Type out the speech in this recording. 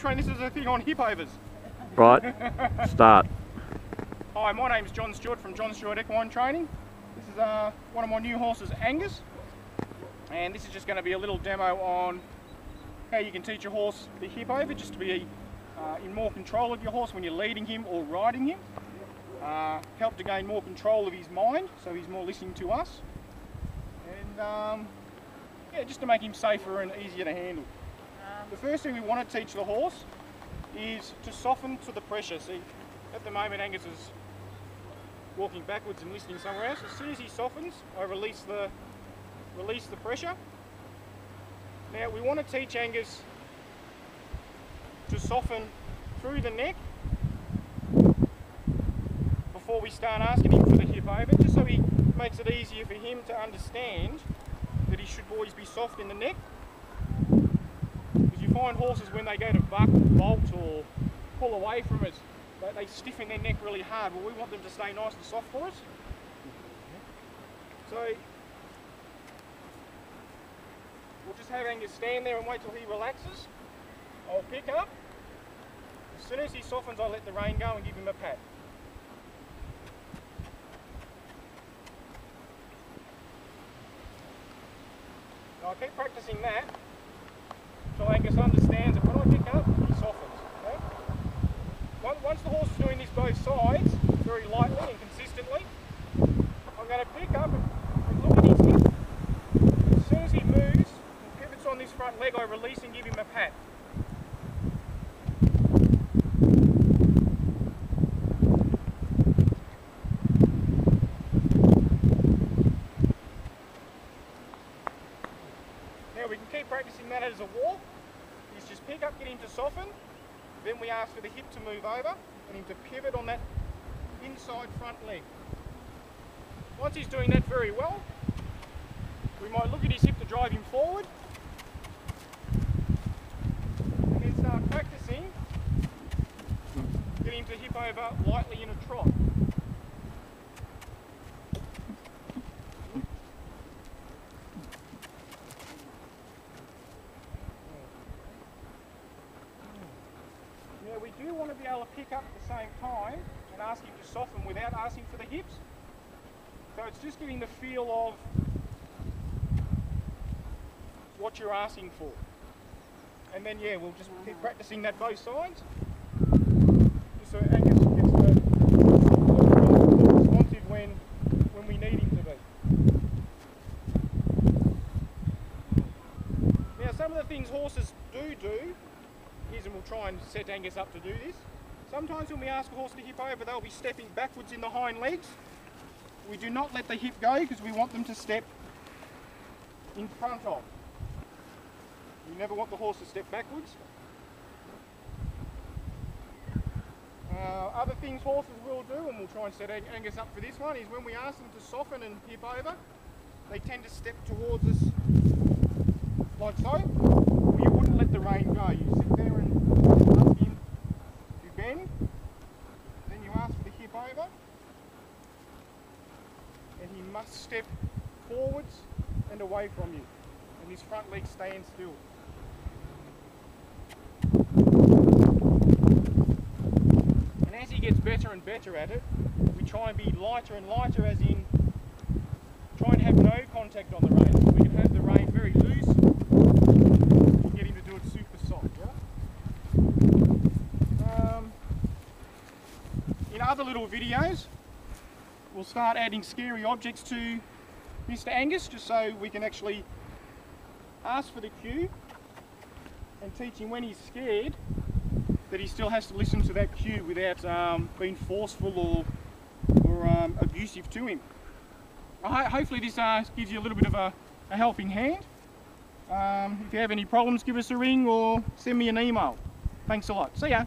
train. This is a thing on hip overs. Right, start. Hi, my name's John Stewart from John Stewart Equine Training. This is one of my new horses, Angus. And this is just going to be a little demo on how you can teach a horse the hip over, just to be in more control of your horse when you're leading him or riding him. Help to gain more control of his mind, so he's more listening to us. And yeah, just to make him safer and easier to handle. The first thing we want to teach the horse is to soften to the pressure. See, at the moment Angus is walking backwards and listening somewhere else. As soon as he softens, I release the pressure. Now we want to teach Angus to soften through the neck before we start asking him for the hip over, just so he makes it easier for him to understand that he should always be soft in the neck. Because you find horses, when they go to buck, bolt or pull away from us, they stiffen their neck really hard. Well, we want them to stay nice and soft for us. So we'll just have Angus stand there and wait till he relaxes. I'll pick up. As soon as he softens, I'll let the rein go and give him a pat. Now I'll keep practicing that until Angus understands that when I pick up, he softens. Okay? Once the horse is doing this both sides, very lightly and consistently, I'm going to pick up and look at his hip. As soon as he moves and pivots on this front leg, I release and give him a pat. Now we can keep practicing that as a walk. Is just pick up, get him to soften, then we ask for the hip to move over and him to pivot on that inside front leg. Once he's doing that very well, we might look at his hip to drive him forward and then start practicing getting him to hip over lightly in a trot. Now we do want to be able to pick up at the same time and ask him to soften without asking for the hips. So it's just getting the feel of what you're asking for. And then yeah, we'll just keep practicing that both sides. Just so Angus gets responsive when we need him to be. Now some of the things horses do is, and we'll try and set Angus up to do this, sometimes when we ask a horse to hip over, they'll be stepping backwards in the hind legs. We do not let the hip go because we want them to step in front of. We never want the horse to step backwards. Other things horses will do, and we'll try and set Angus up for this one, is when we ask them to soften and hip over, they tend to step towards us like so. You wouldn't let the rein go. You sit there and ask him to bend, then you ask for the hip over, and he must step forwards and away from you, and his front leg stands still. And as he gets better and better at it, we try and be lighter and lighter, as in try and have no contact on the rein. So we can have the rein very loose and get him to do it super soft. Yeah? In other little videos, we'll start adding scary objects to Mr. Angus, just so we can actually ask for the cue and teach him when he's scared that he still has to listen to that cue without being forceful or abusive to him. Hopefully this gives you a little bit of a helping hand. If you have any problems, give us a ring or send me an email. Thanks a lot. See ya.